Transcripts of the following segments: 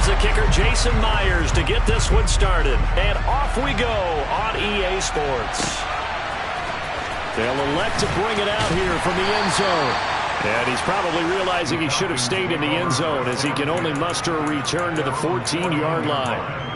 Here's the kicker, Jason Myers, to get this one started. And off we go on EA Sports. They'll elect to bring it out here from the end zone. And he's probably realizing he should have stayed in the end zone as he can only muster a return to the 14-yard line.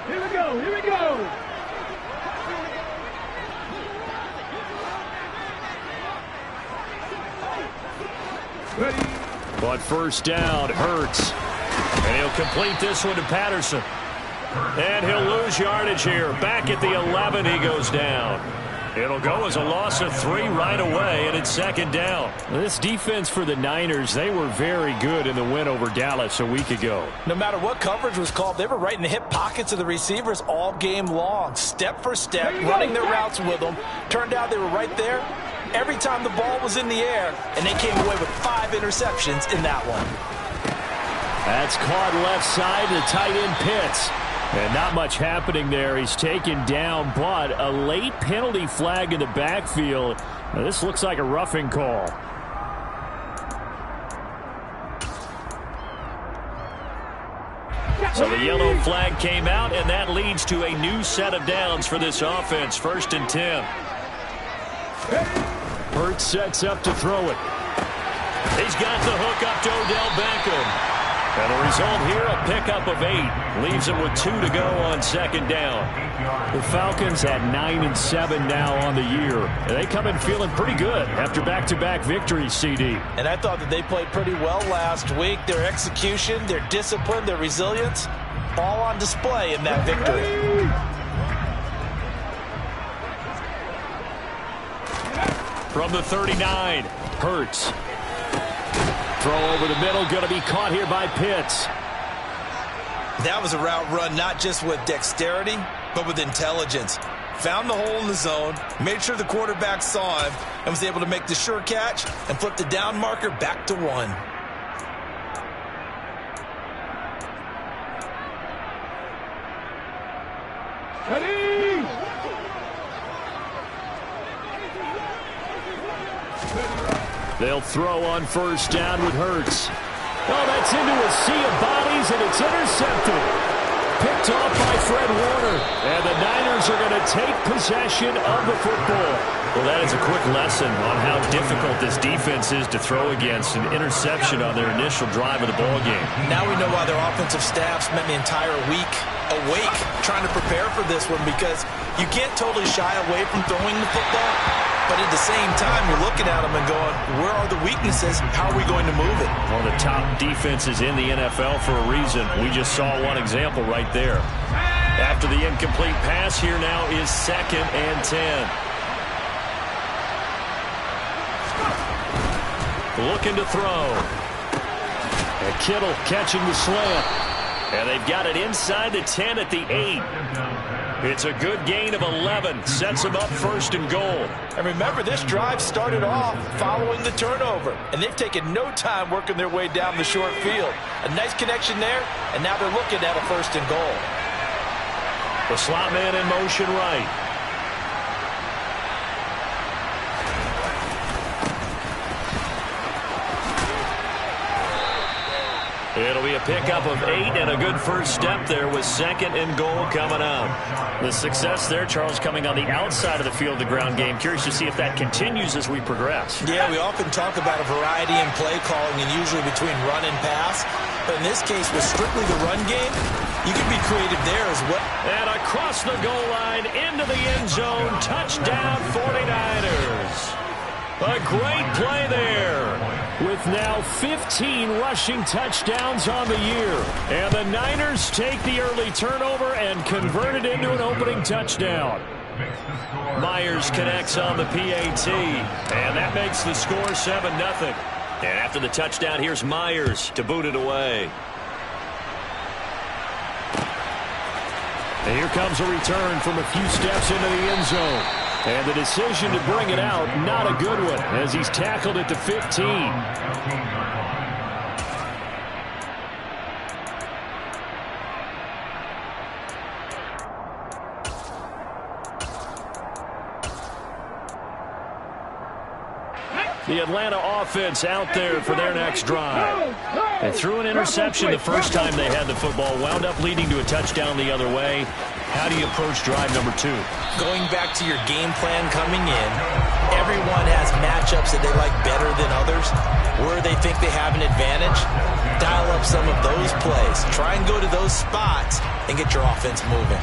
Here we go, here we go. Ready. But first down, Hurts. And he'll complete this one to Patterson. And he'll lose yardage here. Back at the 11, he goes down. It'll go as a loss of 3 right away, and it's second down. This defense for the Niners, they were very good in the win over Dallas a week ago. No matter what coverage was called, they were right in the hip pockets of the receivers all game long. Step for step, running their routes with them. Turned out they were right there every time the ball was in the air, and they came away with 5 interceptions in that one. That's caught left side to tight end Pitts. And not much happening there. He's taken down, but a late penalty flag in the backfield. Now, this looks like a roughing call. So the yellow flag came out, and that leads to a new set of downs for this offense. 1st and 10. Hurts sets up to throw it. He's got the hook up to Odell Beckham. And the result here, a pickup of 8. Leaves him with 2 to go on second down. The Falcons at 9-7 now on the year. And they come in feeling pretty good after back-to-back victories, CD. And I thought that they played pretty well last week. Their execution, their discipline, their resilience, all on display in that victory. From the 39, Hurts. Throw over the middle, going to be caught here by Pitts. That was a route run not just with dexterity, but with intelligence. Found the hole in the zone, made sure the quarterback saw him, and was able to make the sure catch and flip the down marker back to 1. Ready. They'll throw on first down with Hurts. Oh, that's into a sea of bodies, and it's intercepted. Picked off by Fred Warner. And the Niners are going to take possession of the football. Well, that is a quick lesson on how difficult this defense is to throw against. An interception on their initial drive of the ball game. Now we know why their offensive staff spent the entire week awake trying to prepare for this one, because you can't totally shy away from throwing the football. But at the same time, you're looking at them and going, where are the weaknesses? How are we going to move it? One of the top defenses in the NFL for a reason. We just saw one example right there. After the incomplete pass, here now is 2nd and 10. Looking to throw. And Kittle catching the slant. And they've got it inside the 10 at the 8. It's a good gain of 11. Sets them up 1st and goal. And remember, this drive started off following the turnover. And they've taken no time working their way down the short field. A nice connection there, and now they're looking at a 1st and goal. The slot man in motion right. It'll be a pickup of 8 and a good first step there with 2nd and goal coming out. The success there, Charles, coming on the outside of the field, the ground game. Curious to see if that continues as we progress. Yeah, we often talk about a variety in play calling and usually between run and pass. But in this case, with strictly the run game, you can be creative there as well. And across the goal line into the end zone. Touchdown 49ers. A great play there, with now 15 rushing touchdowns on the year. And the Niners take the early turnover and convert it into an opening touchdown. Myers connects on the PAT, and that makes the score 7-0. And after the touchdown, here's Myers to boot it away. And here comes a return from a few steps into the end zone. And the decision to bring it out, not a good one, as he's tackled at the 15. The Atlanta offense out there for their next drive. They threw an interception the first time they had the football, wound up leading to a touchdown the other way. How do you approach drive number 2? Going back to your game plan coming in, everyone has matchups that they like better than others, where they think they have an advantage. Dial up some of those plays. Try and go to those spots and get your offense moving.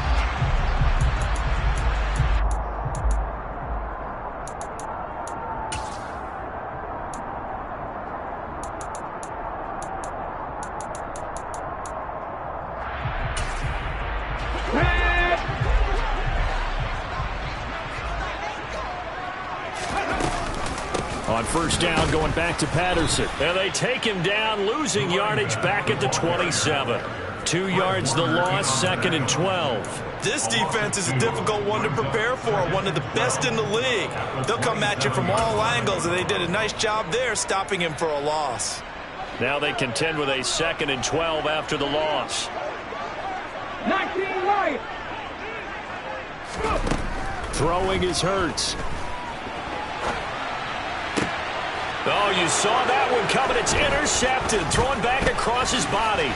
On first down, going back to Patterson. And they take him down, losing yardage back at the 27. 2 yards the loss, 2nd and 12. This defense is a difficult one to prepare for, one of the best in the league. They'll come at you from all angles, and they did a nice job there stopping him for a loss. Now they contend with a 2nd and 12 after the loss. 19 right. Throwing is Hurts. Oh, you saw that one coming. It's intercepted. Thrown back across his body.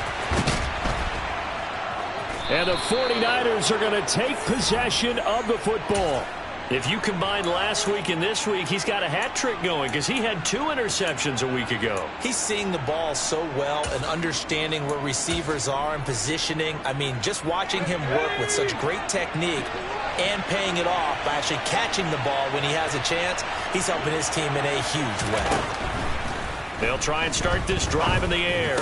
And the 49ers are going to take possession of the football. If you combine last week and this week, he's got a hat trick going because he had 2 interceptions a week ago. He's seeing the ball so well and understanding where receivers are and positioning. I mean, just watching him work with such great technique and paying it off by actually catching the ball when he has a chance, he's helping his team in a huge way. They'll try and start this drive in the air.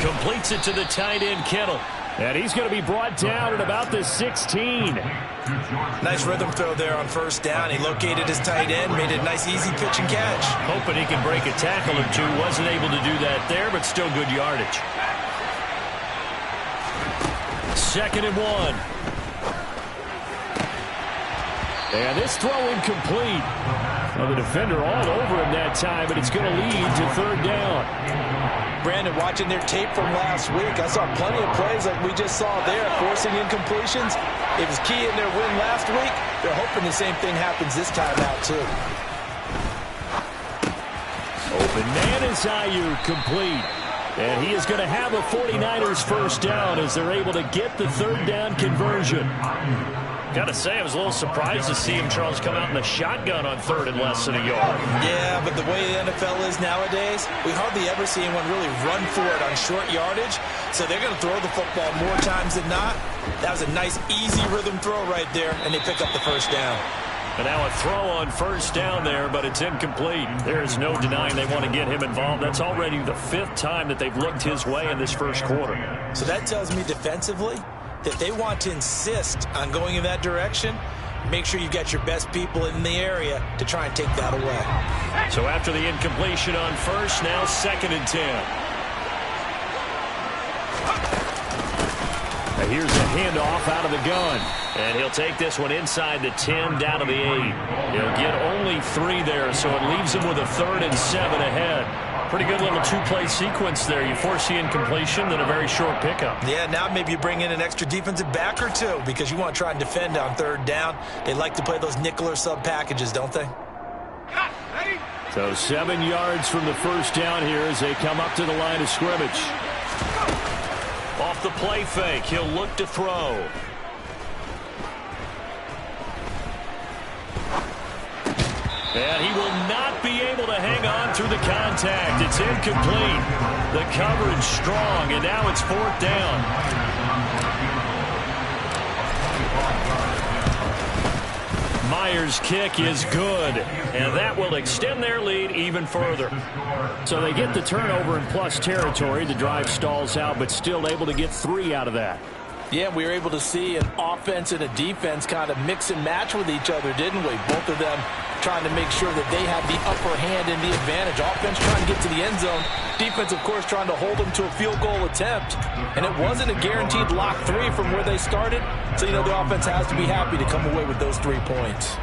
Completes it to the tight end, Kittle. And he's going to be brought down at about the 16. Nice rhythm throw there on first down. He located his tight end, made it a nice easy pitch and catch. Hoping he can break a tackle or two. Wasn't able to do that there, but still good yardage. 2nd and 1. And this throw incomplete. Well, the defender all over him that time, but it's going to lead to 3rd down. Brandon, watching their tape from last week, I saw plenty of plays like we just saw there, forcing incompletions. It was key in their win last week. They're hoping the same thing happens this time out, too. Open man is Ayuk, complete. And he is going to have a 49ers first down as they're able to get the 3rd down conversion. Got to say, I was a little surprised to see him, Charles, come out in the shotgun on 3rd and less than a yard. Yeah, but the way the NFL is nowadays, we hardly ever see anyone really run for it on short yardage. So they're going to throw the football more times than not. That was a nice, easy rhythm throw right there, and they pick up the first down. And now a throw on first down there, but it's incomplete. There is no denying they want to get him involved. That's already the 5th time that they've looked his way in this first quarter. So that tells me defensively that they want to insist on going in that direction. Make sure you got your best people in the area to try and take that away. So after the incompletion on first, now 2nd and 10. Now here's a handoff out of the gun. And he'll take this one inside the 10, down to the 8. He'll get only 3 there, so it leaves him with a 3rd and 7 ahead. Pretty good little 2-play sequence there. You force the incompletion, then a very short pickup. Yeah, now maybe you bring in an extra defensive back or 2 because you want to try and defend on 3rd down. They like to play those nickel or sub packages, don't they? So 7 yards from the first down here as they come up to the line of scrimmage. Off the play fake, he'll look to throw. And he will not be able to hang on through the contact. It's incomplete. The coverage strong, and now it's 4th down. Myers' kick is good, and that will extend their lead even further. So they get the turnover in plus territory. The drive stalls out, but still able to get 3 out of that. Yeah, we were able to see an offense and a defense kind of mix and match with each other, didn't we? Both of them trying to make sure that they have the upper hand and the advantage. Offense trying to get to the end zone. Defense, of course, trying to hold them to a field goal attempt. And it wasn't a guaranteed lock 3 from where they started. So, you know, the offense has to be happy to come away with those 3 points.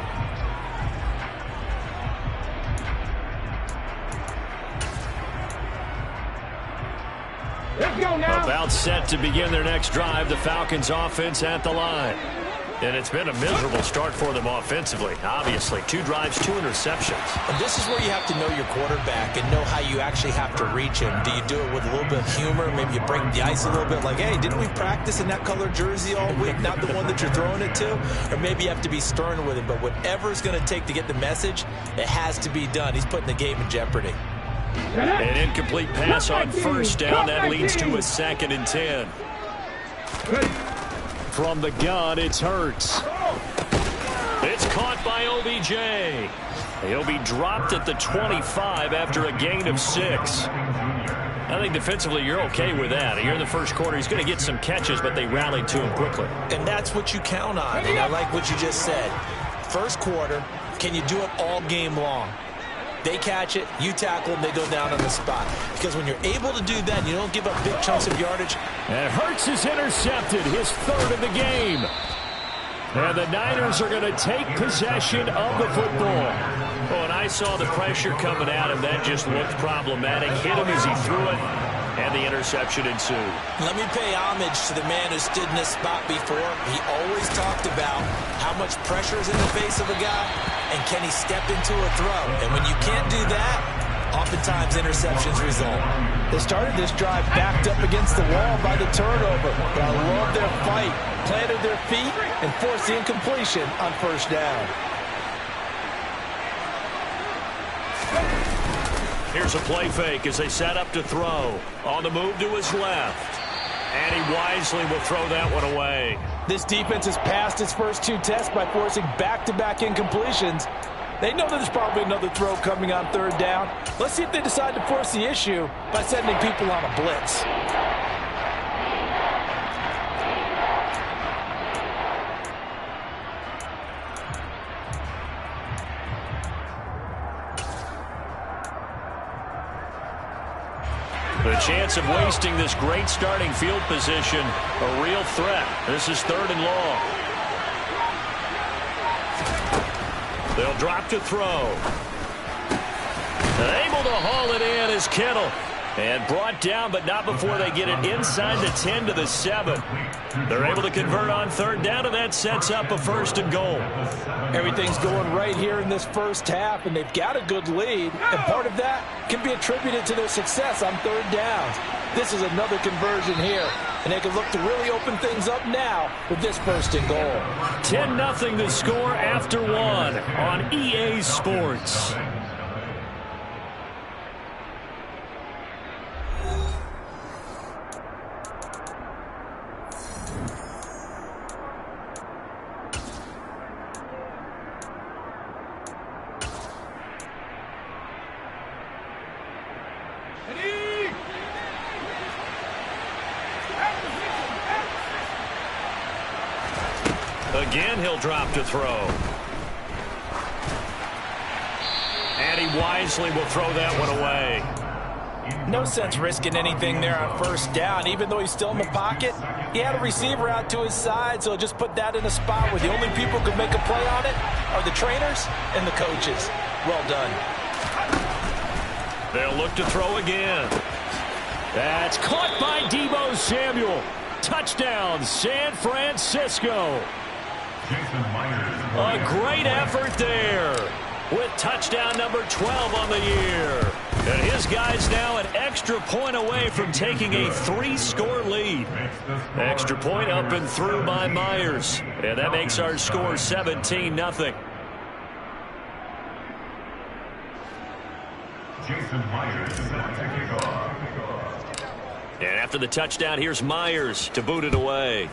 Let's go now. About set to begin their next drive. The Falcons offense at the line. And it's been a miserable start for them offensively, obviously. 2 drives, 2 interceptions. And this is where you have to know your quarterback and know how you actually have to reach him. Do you do it with a little bit of humor? Maybe you break the ice a little bit like, hey, didn't we practice in that color jersey all week, not the one that you're throwing it to? Or maybe you have to be stern with him. But whatever it's going to take to get the message, it has to be done. He's putting the game in jeopardy. An incomplete pass on first down. That leads to a 2nd and 10. From the gun, it's Hurts. It's caught by OBJ. He'll be dropped at the 25 after a gain of 6. I think defensively you're okay with that. Here in the first quarter, he's going to get some catches, but they rallied to him quickly. And that's what you count on, and I like what you just said. First quarter, can you do it all game long? They catch it, you tackle them, they go down on the spot. Because when you're able to do that, you don't give up big chunks of yardage. And Hurts is intercepted, his 3rd of the game. And the Niners are going to take possession of the football. Oh, and I saw the pressure coming at him. That just looked problematic. Hit him as he threw it, and the interception ensued. Let me pay homage to the man who stood in this spot before. He always talked about how much pressure is in the face of a guy, and can he step into a throw. And when you can't do that, oftentimes interceptions result. They started this drive backed up against the wall by the turnover, but I love their fight. Planted their feet and forced the incompletion on first down. Here's a play fake as they set up to throw. On the move to his left. And he wisely will throw that one away. This defense has passed its first 2 tests by forcing back-to-back incompletions. They know that there's probably another throw coming on 3rd down. Let's see if they decide to force the issue by sending people on a blitz. The chance of wasting this great starting field position, a real threat. This is 3rd and long. They'll drop to throw. Able to haul it in is Kittle. And brought down, but not before they get it inside the 10 to the 7. They're able to convert on 3rd down, and that sets up a 1st and goal. Everything's going right here in this first half, and they've got a good lead. And part of that can be attributed to their success on 3rd downs. This is another conversion here, and they can look to really open things up now with this 1st and goal. 10-0 the score after 1 on EA Sports. Again, he'll drop to throw. And he wisely will throw that one away. No sense risking anything there on 1st down. Even though he's still in the pocket, he had a receiver out to his side, so just put that in a spot where the only people who can make a play on it are the trainers and the coaches. Well done. They'll look to throw again. That's caught by Deebo Samuel. Touchdown, San Francisco. A great effort there with touchdown number 12 on the year. And his guys now an extra point away from taking a 3-score lead. Extra point up and through by Myers. And that makes our score 17-0. And after the touchdown, here's Myers to boot it away.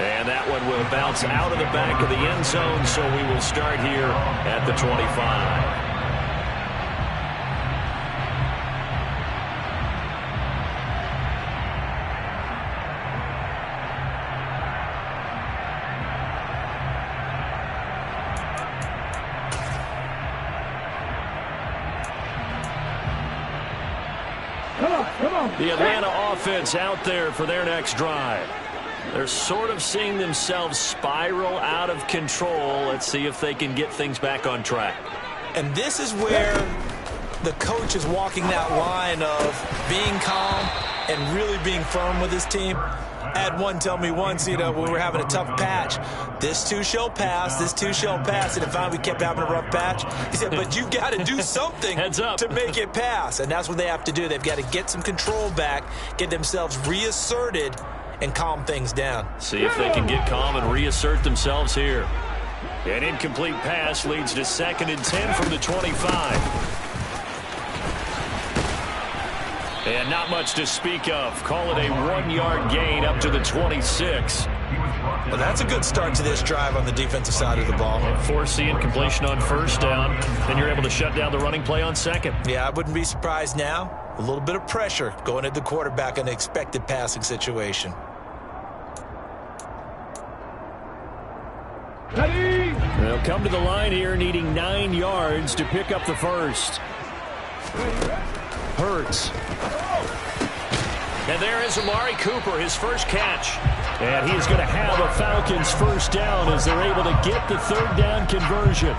And that one will bounce out of the back of the end zone, so we will start here at the 25. The Atlanta offense out there for their next drive. They're sort of seeing themselves spiral out of control. Let's see if they can get things back on track. And this is where the coach is walking that line of being calm and really being firm with his team. I had one tell me once, when we were having a tough patch, this too shall pass, this too shall pass, and if we kept having a rough patch, he said, but you got to do something to make it pass, and that's what they have to do. They've got to get some control back, get themselves reasserted, and calm things down. See if they can get calm and reassert themselves here. An incomplete pass leads to 2nd and 10 from the 25. And not much to speak of. Call it a 1-yard gain up to the 26. Well, that's a good start to this drive on the defensive side of the ball. And force the incompletion on 1st down. Then you're able to shut down the running play on 2nd. Yeah, I wouldn't be surprised now. A little bit of pressure going at the quarterback in an expected passing situation. They'll come to the line here needing 9 yards to pick up the first. Hurts. And there is Amari Cooper, his first catch. And he is going to have a Falcons first down as they're able to get the 3rd down conversion.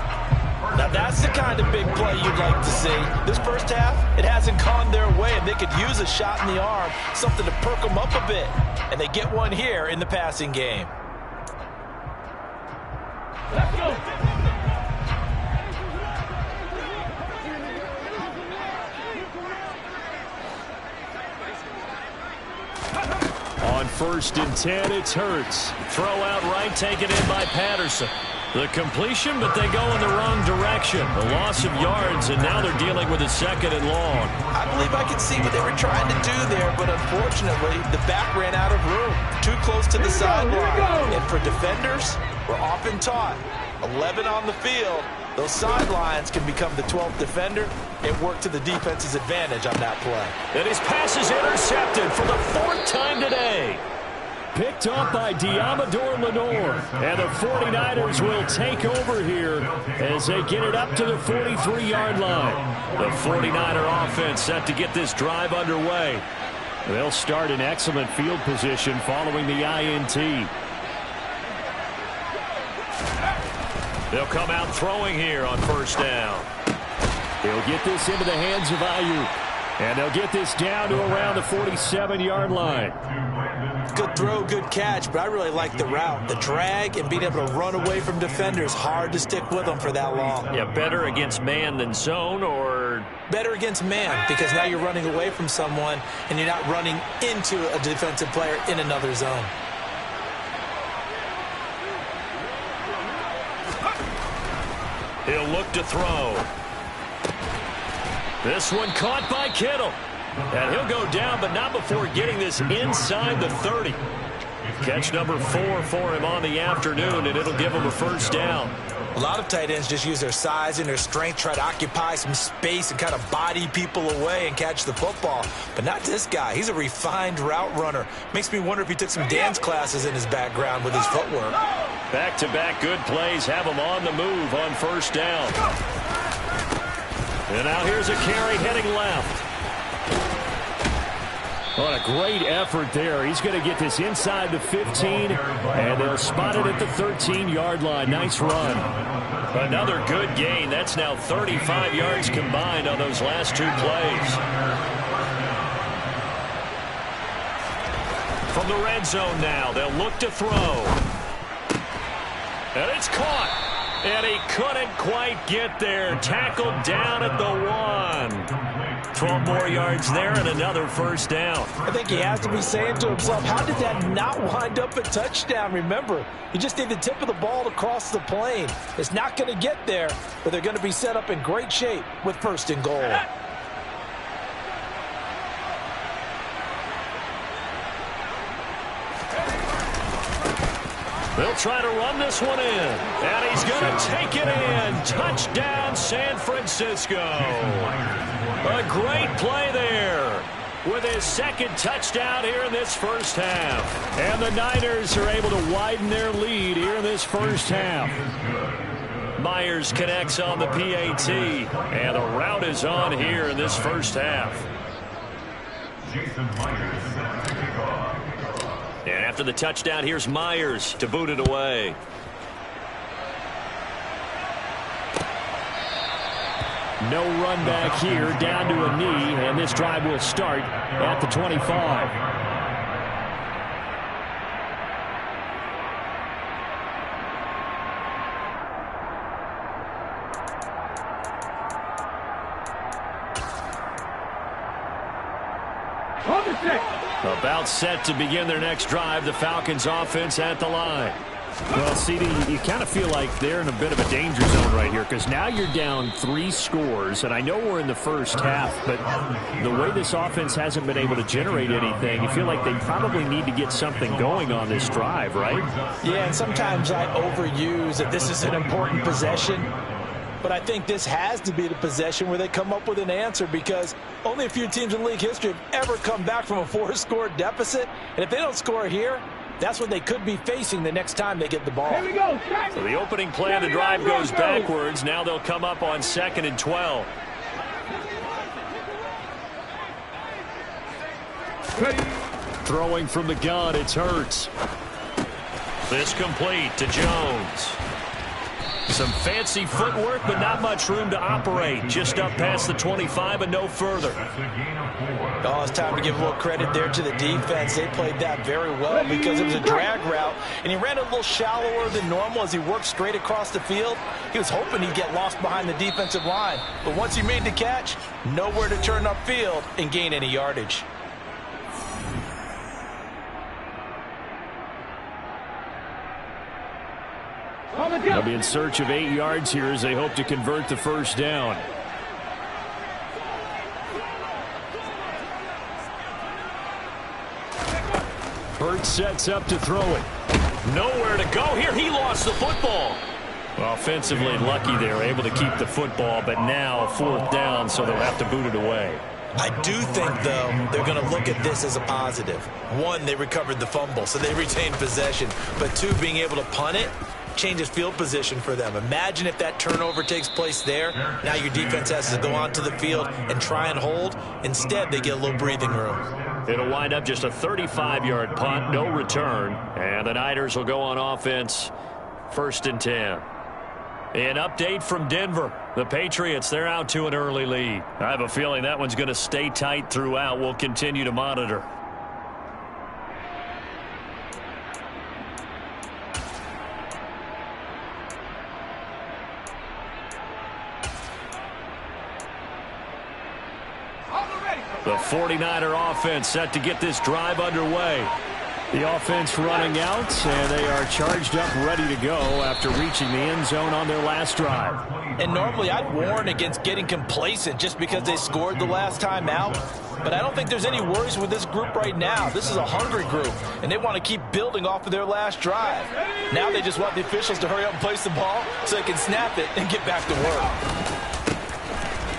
Now that's the kind of big play you'd like to see. This first half, it hasn't gone their way, and they could use a shot in the arm, something to perk them up a bit. And they get one here in the passing game. Let's go. On 1st and 10, it's Hurts. Throw out right, taken in by Patterson. The completion, but they go in the wrong direction. A loss of yards, and now they're dealing with a 2nd and long. I believe I could see what they were trying to do there, but unfortunately, the back ran out of room. Too close to the sideline. And for defenders, we're often taught, 11 on the field, those sidelines can become the 12th defender and work to the defense's advantage on that play. And his pass is intercepted for the 4th time today. Picked up by Diamador Lenore. And the 49ers will take over here as they get it up to the 43-yard line. The 49er offense set to get this drive underway. They'll start in excellent field position following the INT. They'll come out throwing here on 1st down. They'll get this into the hands of Ayuk. And they'll get this down to around the 47-yard line. Good throw, good catch, but I really like the route. The drag and being able to run away from defenders, hard to stick with them for that long. Yeah, better against man than zone, or? Better against man, because now you're running away from someone and you're not running into a defensive player in another zone. He'll look to throw. This one caught by Kittle. And he'll go down, but not before getting this inside the 30. Catch number 4 for him on the afternoon, and it'll give him a first down. A lot of tight ends just use their size and their strength, try to occupy some space and kind of body people away and catch the football. But not this guy. He's a refined route runner. Makes me wonder if he took some dance classes in his background with his footwork. Back-to-back good plays have him on the move on first down. And now here's a carry heading left. What a great effort there. He's going to get this inside the 15, and they'll spot it at the 13-yard line. Nice run. Another good gain. That's now 35 yards combined on those last 2 plays. From the red zone now, they'll look to throw. And it's caught. And he couldn't quite get there. Tackled down at the 1. 12 more yards there and another first down. I think he has to be saying to himself, how did that not wind up a touchdown? Remember, you just need the tip of the ball to cross the plane. It's not going to get there, but they're going to be set up in great shape with 1st and goal. They'll try to run this one in. And he's going to take it in. Touchdown, San Francisco. A great play there with his 2nd touchdown here in this first half. And the Niners are able to widen their lead here in this first half. Myers connects on the PAT. And the route is on here in this first half. And after the touchdown, here's Myers to boot it away. No run back here, down to a knee, and this drive will start at the 25. About set to begin their next drive, the Falcons offense at the line. Well, CD, you kind of feel like they're in a bit of a danger zone right here because now you're down 3 scores, and I know we're in the first half, but the way this offense hasn't been able to generate anything, you feel like they probably need to get something going on this drive, right? Yeah, and sometimes I overuse that this is an important possession. But I think this has to be the possession where they come up with an answer because only a few teams in league history have ever come back from a 4-score deficit. And if they don't score here, that's what they could be facing the next time they get the ball. Here we go. So the opening play of the drive goes backwards. Now they'll come up on 2nd and 12. Throwing from the gun, it's Hurts. This complete to Jones. Some fancy footwork, but not much room to operate. Just up past the 25 and no further. Oh, it's time to give a little credit there to the defense. They played that very well because it was a drag route, and he ran a little shallower than normal as he worked straight across the field. He was hoping he'd get lost behind the defensive line. But once he made the catch, nowhere to turn upfield and gain any yardage. They'll be in search of 8 yards here as they hope to convert the first down. Hurts sets up to throw it. Nowhere to go here. He lost the football. Offensively lucky they were able to keep the football, but now 4th down, so they'll have to boot it away. I do think, though, they're going to look at this as a positive. 1, they recovered the fumble, so they retained possession. But 2, being able to punt it changes field position for them. Imagine if that turnover takes place there. Now your defense has to go onto the field and try and hold. Instead, they get a little breathing room. It'll wind up just a 35-yard punt, no return. And the Niners will go on offense, 1st and 10. An update from Denver. The Patriots, they're out to an early lead. I have a feeling that one's going to stay tight throughout. We'll continue to monitor. The 49er offense set to get this drive underway. The offense running out, and they are charged up, ready to go after reaching the end zone on their last drive. And normally I'd warn against getting complacent just because they scored the last time out. But I don't think there's any worries with this group right now. This is a hungry group, and they want to keep building off of their last drive. Now they just want the officials to hurry up and place the ball so they can snap it and get back to work.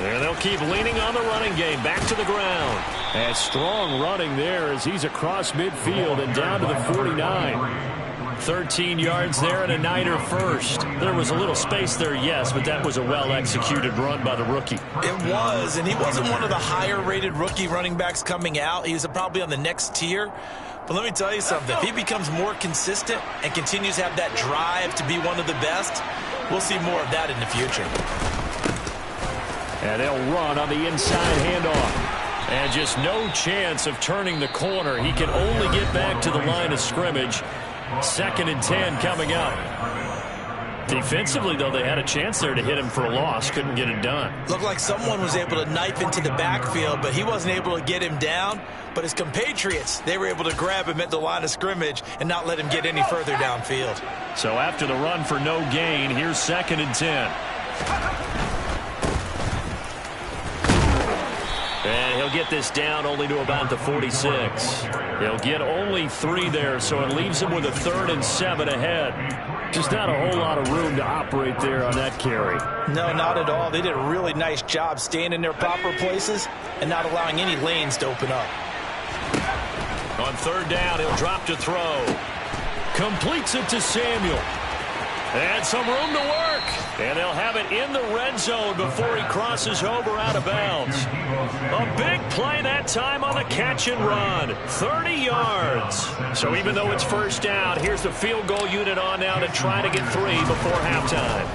And they'll keep leaning on the running game. Back to the ground. And strong running there as he's across midfield and down to the 49. 13 yards there and a Niner first. There was a little space there, yes, but that was a well-executed run by the rookie. It was, and he wasn't one of the higher-rated rookie running backs coming out. He was probably on the next tier. But let me tell you something. If he becomes more consistent and continues to have that drive to be one of the best, we'll see more of that in the future. And they'll run on the inside handoff. And just no chance of turning the corner. He can only get back to the line of scrimmage. 2nd and 10 coming up. Defensively, though, they had a chance there to hit him for a loss. Couldn't get it done. Looked like someone was able to knife into the backfield, but he wasn't able to get him down. But his compatriots, they were able to grab him at the line of scrimmage and not let him get any further downfield. So after the run for no gain, here's 2nd and 10. And he'll get this down only to about the 46. He'll get only 3 there, so it leaves him with a 3rd and 7 ahead. Just not a whole lot of room to operate there on that carry. No, not at all. They did a really nice job staying in their proper places and not allowing any lanes to open up. On 3rd down, he'll drop to throw. Completes it to Samuel. And some room to work. And they'll have it in the red zone before he crosses over out of bounds. A big play that time on the catch and run. 30 yards. So even though it's 1st down, here's the field goal unit on now to try to get 3 before halftime.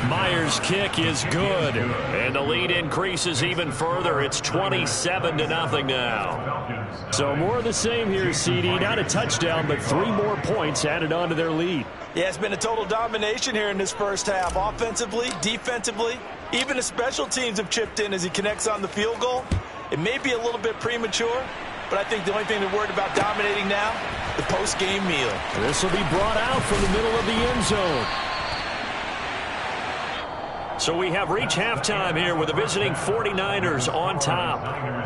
Myers' kick is good, and the lead increases even further. It's 27-0 now. So more of the same here, CD. Not a touchdown, but 3 more points added on to their lead. Yeah, it's been a total domination here in this first half. Offensively, defensively, even the special teams have chipped in as he connects on the field goal. It may be a little bit premature, but I think the only thing they're worried about dominating now, the post-game meal. This will be brought out from the middle of the end zone. So we have reached halftime here with the visiting 49ers on top.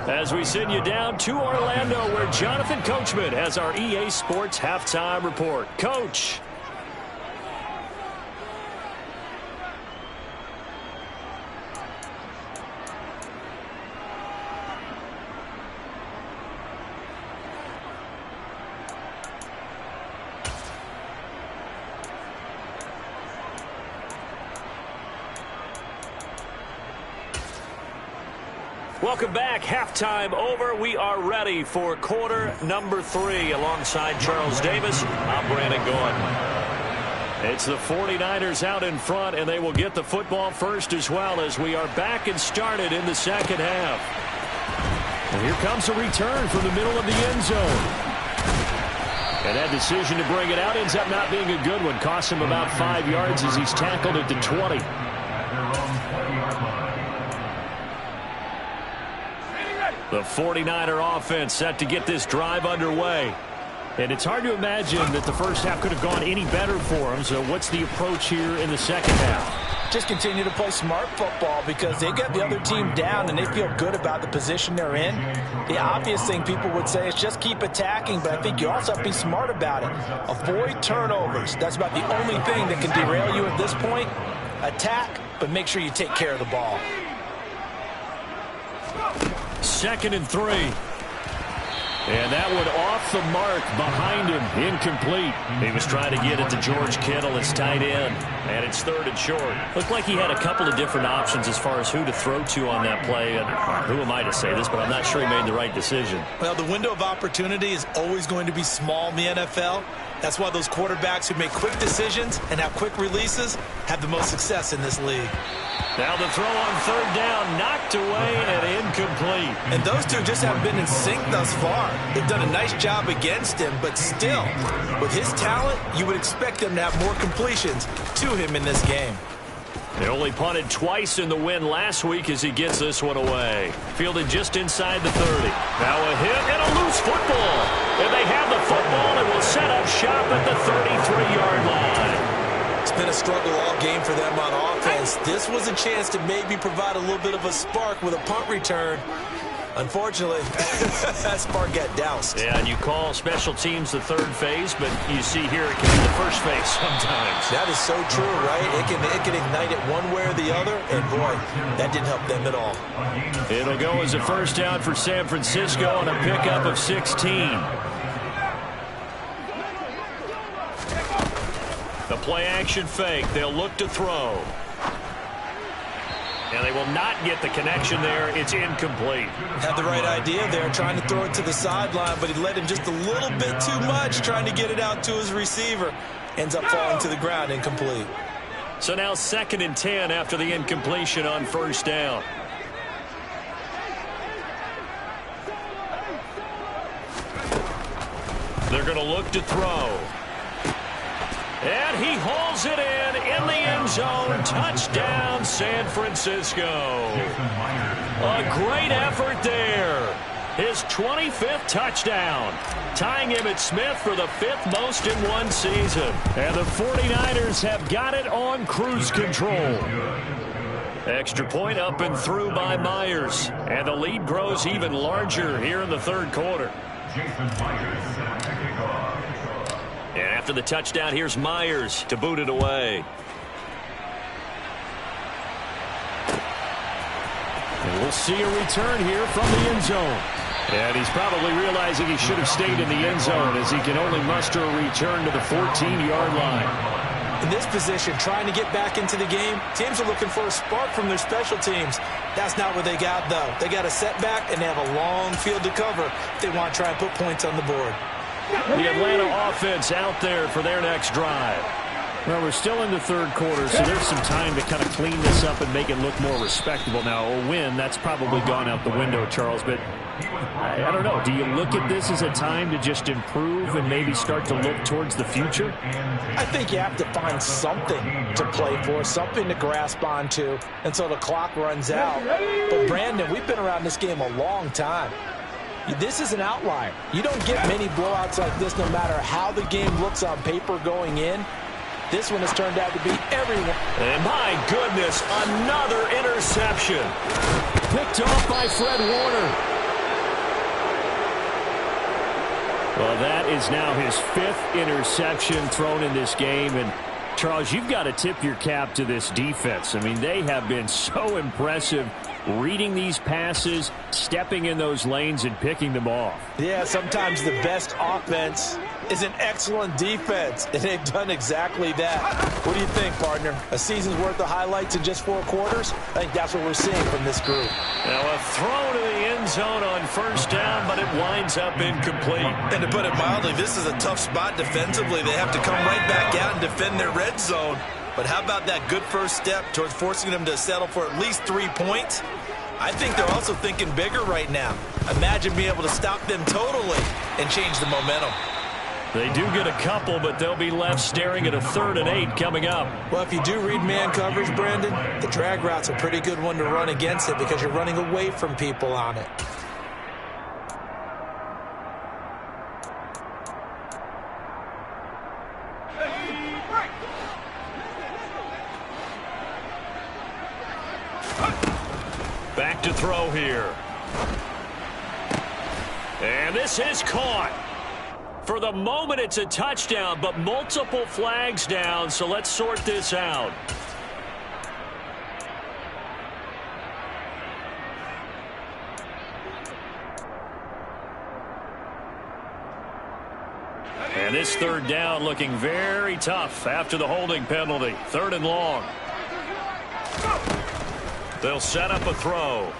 As we send you down to Orlando, where Jonathan Coachman has our EA Sports halftime report. Coach. Welcome back. Halftime over. We are ready for quarter number 3 alongside Charles Davis. I'm Brandon Gaudin. It's the 49ers out in front, and they will get the football first as well as we are back and started in the second half. And here comes a return from the middle of the end zone. And that decision to bring it out ends up not being a good one. Costs him about 5 yards as he's tackled at the 20. The 49er offense set to get this drive underway. And it's hard to imagine that the first half could have gone any better for them. So what's the approach here in the second half? Just continue to play smart football because they got the other team down and they feel good about the position they're in. The obvious thing people would say is just keep attacking, but I think you also have to be smart about it. Avoid turnovers. That's about the only thing that can derail you at this point. Attack, but make sure you take care of the ball. 2nd and 3. And that one off the mark behind him. Incomplete. He was trying to get it to George Kittle, his tight end. And it's 3rd and short. Looked like he had a couple of different options as far as who to throw to on that play. And who am I to say this, but I'm not sure he made the right decision. Well, the window of opportunity is always going to be small in the NFL. That's why those quarterbacks who make quick decisions and have quick releases have the most success in this league. Now the throw on 3rd down, knocked away and incomplete. And those two just haven't been in sync thus far. They've done a nice job against him, but still, with his talent, you would expect them to have more completions to him in this game. They only punted twice in the win last week as he gets this one away. Fielded just inside the 30. Now a hit and a loose football. And they have the football and will set up shop at the 33-yard line. It's been a struggle all game for them on offense. This was a chance to maybe provide a little bit of a spark with a punt return. Unfortunately, that spark got doused. Yeah, and you call special teams the 3rd phase, but you see here it can be the 1st phase sometimes. That is so true, right? It can ignite it one way or the other, and boy, that didn't help them at all. It'll go as a 1st down for San Francisco on a pickup of 16. The play-action fake. They'll look to throw. And they will not get the connection there. It's incomplete. Had the right idea there, trying to throw it to the sideline, but he led him just a little bit too much, trying to get it out to his receiver. Ends up falling to the ground, incomplete. So now 2nd and 10 after the incompletion on 1st down. They're going to look to throw. And he hauls it in the end zone. Touchdown, San Francisco. A great effort there. His 25th touchdown, tying him at Smith for the 5th most in one season. And the 49ers have got it on cruise control. Extra point up and through by Myers. And the lead grows even larger here in the 3rd quarter. And after the touchdown, here's Myers to boot it away. And we'll see a return here from the end zone. And he's probably realizing he should have stayed in the end zone as he can only muster a return to the 14-yard line. In this position, trying to get back into the game, teams are looking for a spark from their special teams. That's not what they got, though. They got a setback, and they have a long field to cover if they want to try and put points on the board. The Atlanta offense out there for their next drive. Well, we're still in the third quarter, so there's some time to kind of clean this up and make it look more respectable. Now, a win, that's probably gone out the window, Charles, but I don't know. Do you look at this as a time to just improve and maybe start to look towards the future? I think you have to find something to play for, something to grasp onto until the clock runs out. But, Brandon, we've been around this game a long time. This is an outlier. You don't get many blowouts like this no matter how the game looks on paper going in. This one has turned out to be everyone. And my goodness, another interception. Picked off by Fred Warner. Well, that is now his 5th interception thrown in this game. And, Charles, you've got to tip your cap to this defense. I mean, they have been so impressive reading these passes, stepping in those lanes, and picking them off. Yeah, sometimes the best offense is an excellent defense, and they've done exactly that. What do you think, partner? A season's worth of highlights in just 4 quarters? I think that's what we're seeing from this group. Now a throw to the end zone on first down, but it winds up incomplete. And to put it mildly, this is a tough spot defensively. They have to come right back out and defend their red zone. But how about that good first step towards forcing them to settle for at least 3 points? I think they're also thinking bigger right now. Imagine being able to stop them totally and change the momentum. They do get a couple, but they'll be left staring at a 3rd and 8 coming up. Well, if you do read man coverage, Brandon, the drag route's a pretty good one to run against it because you're running away from people on it. Back to throw here. And this is caught. For the moment, it's a touchdown, but multiple flags down, so let's sort this out. And this 3rd down looking very tough after the holding penalty. 3rd and long. They'll set up a throw.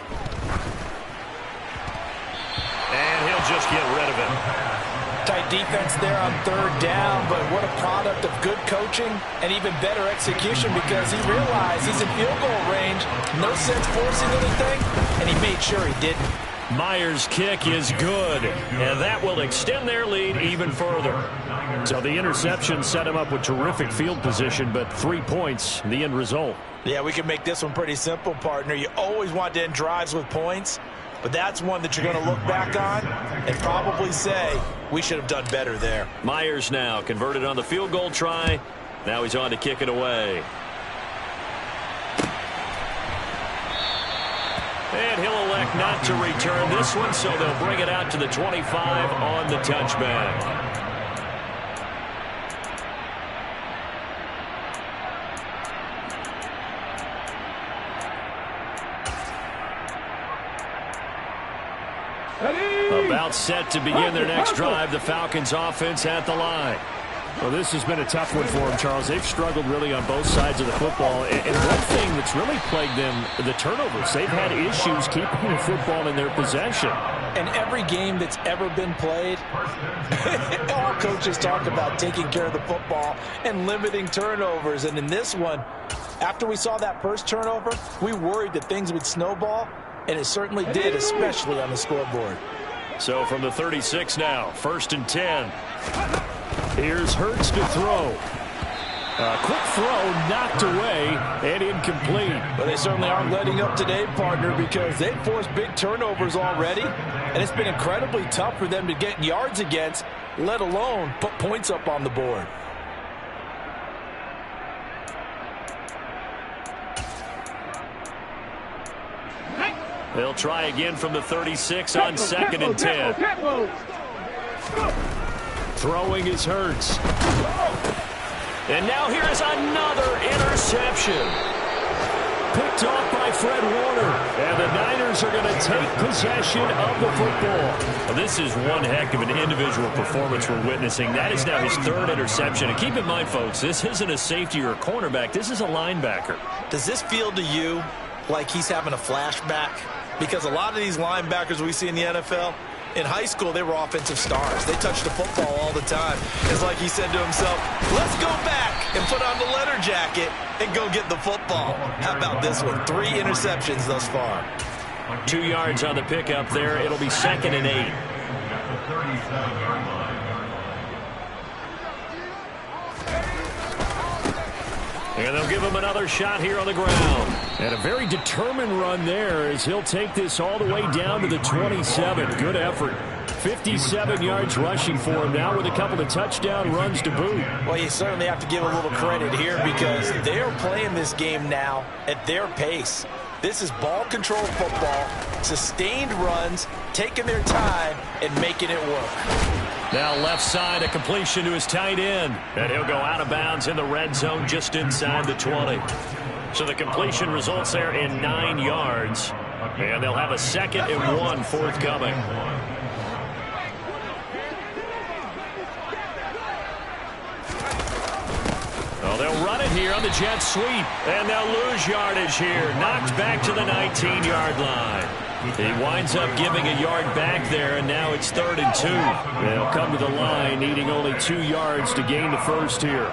And he'll just get rid of it. Tight defense there on 3rd down, but what a product of good coaching and even better execution because he realized he's in field goal range. No sense forcing anything, and he made sure he didn't. Myers' kick is good, and that will extend their lead even further. So the interception set him up with terrific field position, but 3 points, the end result. Yeah, we can make this one pretty simple, partner. You always want to end drives with points, but that's one that you're going to look back on and probably say, we should have done better there. Myers now converted on the field goal try. Now he's on to kick it away. And he'll elect not to return this one, so they'll bring it out to the 25 on the touchback. About set to begin their next drive, the Falcons offense at the line. Well, this has been a tough one for them, Charles. They've struggled really on both sides of the football. And one thing that's really plagued them, the turnovers. They've had issues keeping the football in their possession. And every game that's ever been played, all coaches talk about taking care of the football and limiting turnovers. And in this one, after we saw that first turnover, we worried that things would snowball. And it certainly did, especially on the scoreboard. So from the 36 now, 1st and 10. Here's Hurts to throw. A quick throw knocked away and incomplete. But they certainly aren't letting up today, partner, because they've forced big turnovers already. And it's been incredibly tough for them to get yards against, let alone put points up on the board. They'll try again from the 36 on 2nd and 10. Throwing is Hurts. And now here is another interception. Picked off by Fred Warner. And the Niners are going to take possession of the football. Well, this is one heck of an individual performance we're witnessing. That is now his 3rd interception. And keep in mind, folks, this isn't a safety or a cornerback. This is a linebacker. Does this feel to you like he's having a flashback? Because a lot of these linebackers we see in the NFL, In high school, they were offensive stars. They touched the football all the time. It's like he said to himself, let's go back and put on the leather jacket and go get the football. How about this one? 3 interceptions thus far. 2 yards on the pickup there. It'll be 2nd and 8. And they'll give him another shot here on the ground. And a very determined run there as he'll take this all the way down to the 27. Good effort. 57 yards rushing for him now with a couple of touchdown runs to boot. Well, you certainly have to give a little credit here because they are playing this game now at their pace. This is ball control football, sustained runs, taking their time and making it work. Now left side, a completion to his tight end. And he'll go out of bounds in the red zone just inside the 20. So the completion results there in 9 yards. And they'll have a 2nd and 1 forthcoming. Well, they'll run it here on the jet sweep. And they'll lose yardage here. Knocked back to the 19-yard line. He winds up giving a yard back there, and now it's 3rd and 2. They'll come to the line, needing only 2 yards to gain the first here.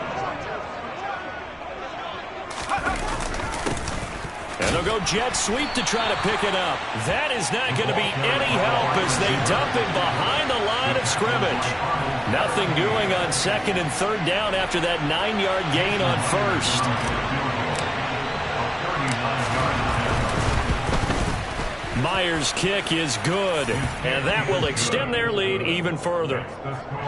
And they'll go jet sweep to try to pick it up. That is not going to be any help as they dump him behind the line of scrimmage. Nothing doing on 2nd and 3rd down after that 9-yard gain on 1st. Myers' kick is good, and that will extend their lead even further.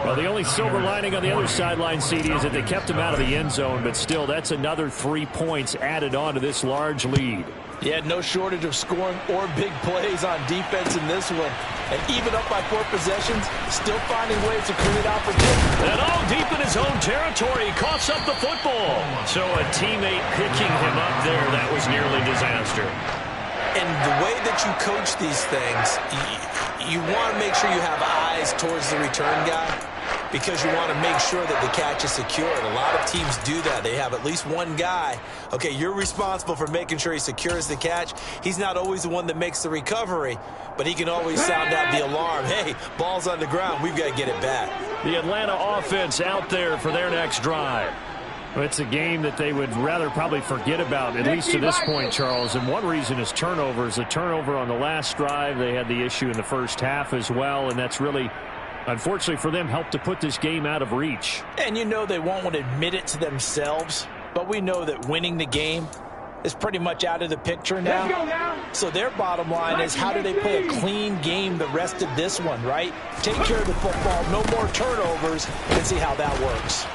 Well, the only silver lining on the other sideline, CD, is that they kept him out of the end zone, but still, that's another 3 points added on to this large lead. Yeah, no shortage of scoring or big plays on defense in this one. And even up by 4 possessions, still finding ways to create opportunity. And all deep in his own territory, he coughs up the football. So a teammate picking him up there, that was nearly disaster. And the way that you coach these things, you want to make sure you have eyes towards the return guy because you want to make sure that the catch is secured. A lot of teams do that. They have at least one guy. Okay, you're responsible for making sure he secures the catch. He's not always the one that makes the recovery, but he can always sound out the alarm. Hey, ball's on the ground. We've got to get it back. The Atlanta offense out there for their next drive. It's a game that they would rather probably forget about, at least to this point, Charles. And one reason is turnovers. The turnover on the last drive, they had the issue in the first half as well, and that's really, unfortunately for them, helped to put this game out of reach. And you know they won't want to admit it to themselves, but we know that winning the game is pretty much out of the picture now. So their bottom line is how do they play a clean game the rest of this one, right? Take care of the football, no more turnovers, and see how that works.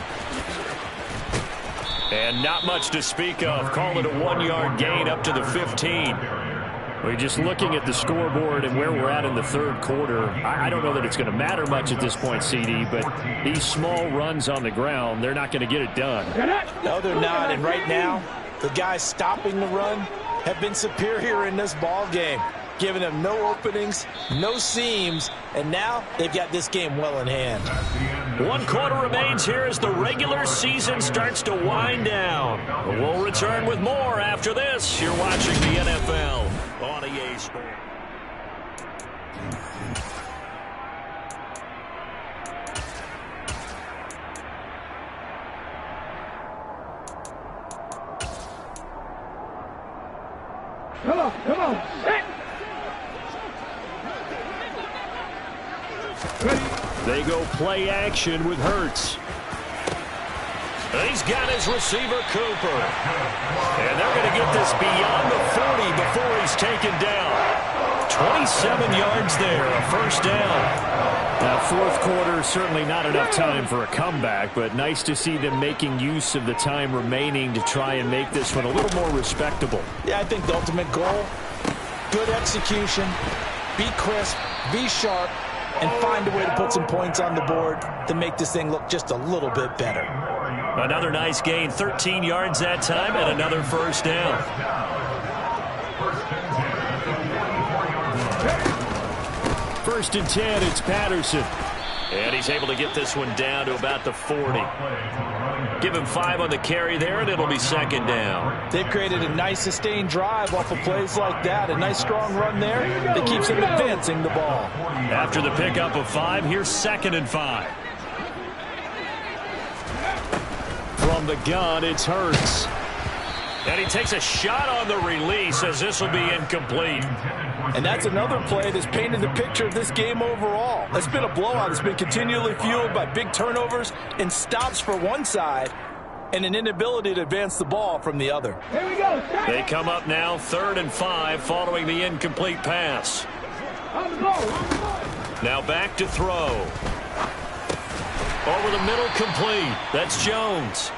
And not much to speak of. Call it a 1-yard gain up to the 15. We're just looking at the scoreboard and where we're at in the 3rd quarter. I don't know that it's going to matter much at this point, CD, but these small runs on the ground, they're not going to get it done. No, they're not. And right now, the guys stopping the run have been superior in this ball game, giving them no openings, no seams, and now they've got this game well in hand. 1 quarter remains here as the regular season starts to wind down. We'll return with more after this. You're watching the NFL on EA Sports. Come on, set. They go play action with Hurts. He's got his receiver, Cooper. And they're going to get this beyond the 40 before he's taken down. 27 yards there, a first down. Now, 4th quarter, certainly not enough time for a comeback, but nice to see them making use of the time remaining to try and make this one a little more respectable. Yeah, I think the ultimate goal, good execution, be crisp, be sharp, and find a way to put some points on the board to make this thing look just a little bit better. Another nice gain, 13 yards that time, and another first down. First and 10, it's Patterson. And he's able to get this one down to about the 40. Give him 5 on the carry there, and it'll be second down. They've created a nice sustained drive off of plays like that. A nice strong run there that keeps them advancing the ball. After the pickup of 5, here's 2nd and 5. From the gun, it's Hurts. And he takes a shot on the release as this will be incomplete. And that's another play that's painted the picture of this game overall. It's been a blowout. It's been continually fueled by big turnovers and stops for one side and an inability to advance the ball from the other. Here we go. They come up now 3rd and 5 following the incomplete pass. On the ball. Now back to throw. Over the middle, complete. That's Jones.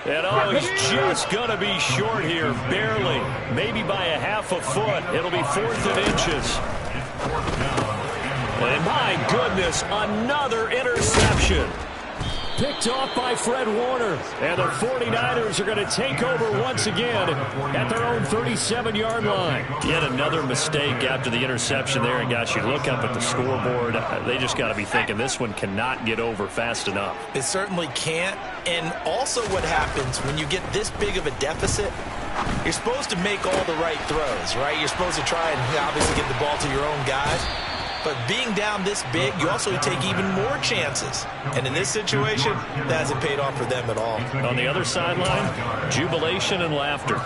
And he's just going to be short here, barely. Maybe by a half a foot. It'll be 4th and inches. And my goodness, another interception. Picked off by Fred Warner. And the 49ers are going to take over once again at their own 37-yard line. Yet another mistake after the interception there. And gosh, you look up at the scoreboard, they just got to be thinking this one cannot get over fast enough. It certainly can't. And also what happens when you get this big of a deficit, you're supposed to make all the right throws, right? You're supposed to try and obviously get the ball to your own guys. But being down this big, you also take even more chances. And in this situation, that hasn't paid off for them at all. On the other sideline, jubilation and laughter.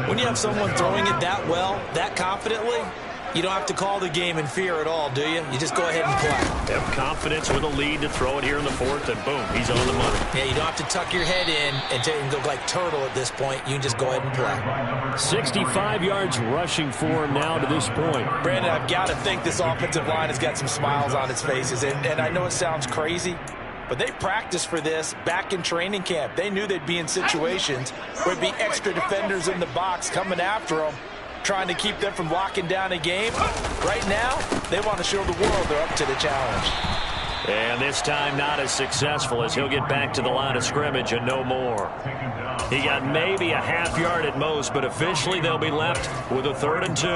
When you have someone throwing it that well, that confidently, you don't have to call the game in fear at all, do you? You just go ahead and play. Have confidence with a lead to throw it here in the 4th, and boom, he's on the money. Yeah, you don't have to tuck your head in and go like turtle at this point. You can just go ahead and play. 65 yards rushing for him now to this point. Brandon, I've got to think this offensive line has got some smiles on its faces. And I know it sounds crazy, but they practiced for this back in training camp. They knew they'd be in situations where there'd be extra defenders in the box coming after them, trying to keep them from locking down a game. Right now, they want to show the world they're up to the challenge. And this time not as successful as he'll get back to the line of scrimmage and no more. He got maybe a half yard at most, but officially they'll be left with a 3rd and 2.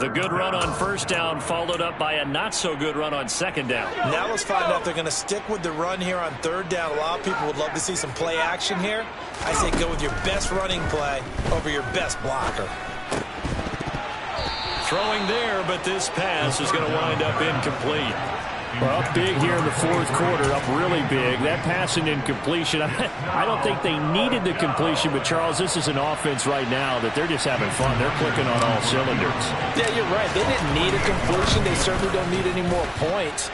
The good run on 1st down followed up by a not-so-good run on 2nd down. Now let's find out if they're going to stick with the run here on 3rd down. A lot of people would love to see some play action here. I say go with your best running play over your best blocker. Throwing there, but this pass is going to wind up incomplete. Well, up big here in the 4th quarter, up really big. That pass and incompletion, I don't think they needed the completion, but Charles, this is an offense right now that they're just having fun. They're clicking on all cylinders. Yeah, you're right. They didn't need a completion. They certainly don't need any more points.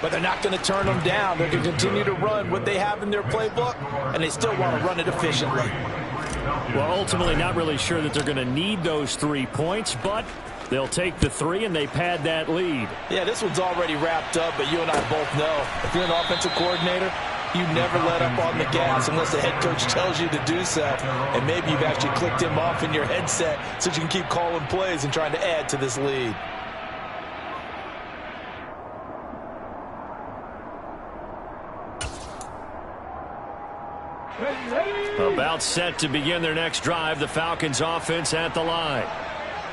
But they're not going to turn them down. They're going to continue to run what they have in their playbook, and they still want to run it efficiently. Well, ultimately not really sure that they're going to need those 3 points, but they'll take the 3 and they pad that lead. Yeah, this one's already wrapped up, but you and I both know if you're an offensive coordinator, you never let up on the gas unless the head coach tells you to do so. And maybe you've actually clicked him off in your headset so you can keep calling plays and trying to add to this lead. About set to begin their next drive, the Falcons offense at the line.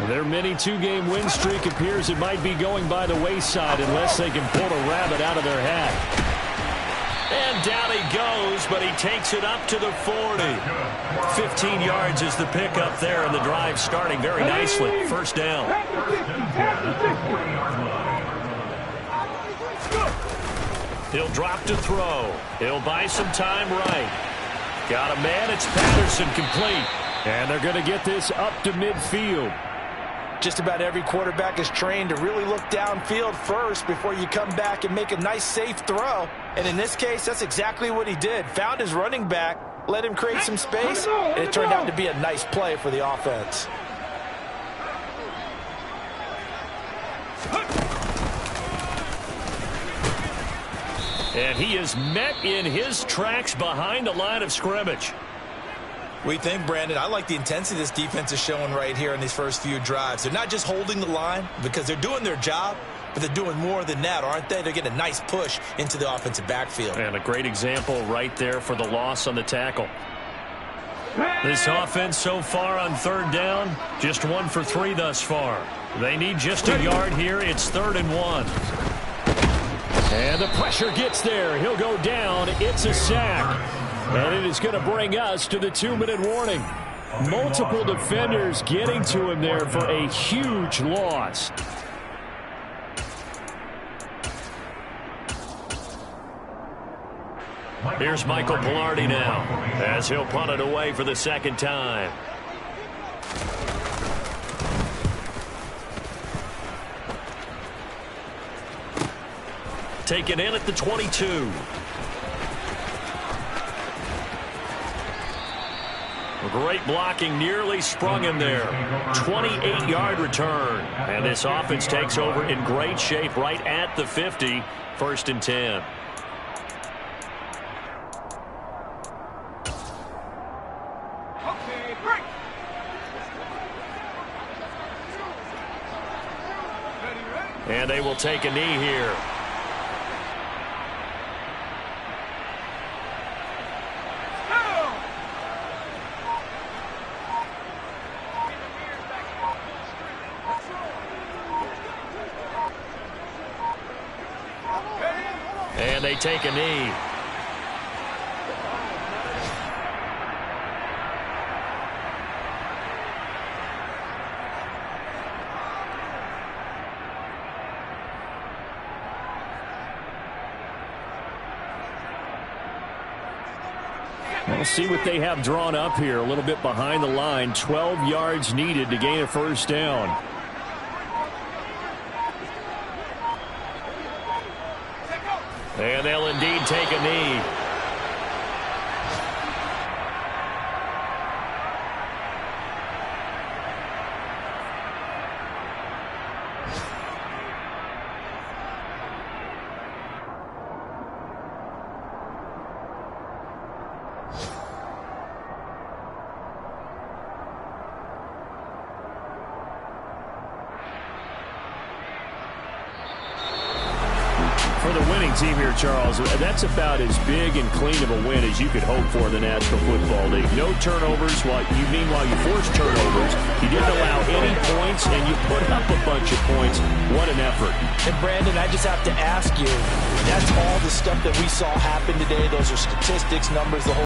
Their mini 2-game win streak appears it might be going by the wayside unless they can pull a rabbit out of their hat. And down he goes, but he takes it up to the 40. 15 yards is the pickup there, and the drive starting very nicely. 1st down. He'll drop to throw. He'll buy some time right. Got a man, it's Patterson, complete. And they're going to get this up to midfield. Just about every quarterback is trained to really look downfield first before you come back and make a nice, safe throw. And in this case, that's exactly what he did. Found his running back, let him create some space, and it turned out to be a nice play for the offense. And he is met in his tracks behind the line of scrimmage. We think, Brandon, I like the intensity this defense is showing right here in these first few drives. They're not just holding the line because they're doing their job, but they're doing more than that, aren't they? They're getting a nice push into the offensive backfield. And a great example right there for the loss on the tackle. This offense so far on 3rd down, just 1 for 3 thus far. They need just a yard here. It's 3rd and 1. And the pressure gets there. He'll go down. It's a sack. And it is going to bring us to the 2-minute warning. Multiple defenders getting to him there for a huge loss. Here's Michael Pilardi now as he'll punt it away for the second time. Taken in at the 22. Great blocking, nearly sprung him there. 28-yard return. And this offense takes over in great shape right at the 50. 1st and 10. And they will take a knee here. And they take a knee. We'll see what they have drawn up here. A little bit behind the line. 12 yards needed to gain a first down. And they'll indeed take a knee. For the winning team here, Charles, that's about as big and clean of a win as you could hope for in the National Football League. No turnovers. Meanwhile, you forced turnovers. You didn't allow any points, and you put up a bunch of points. What an effort. And, Brandon, I just have to ask you, that's all the stuff that we saw happen today. Those are statistics, numbers, the whole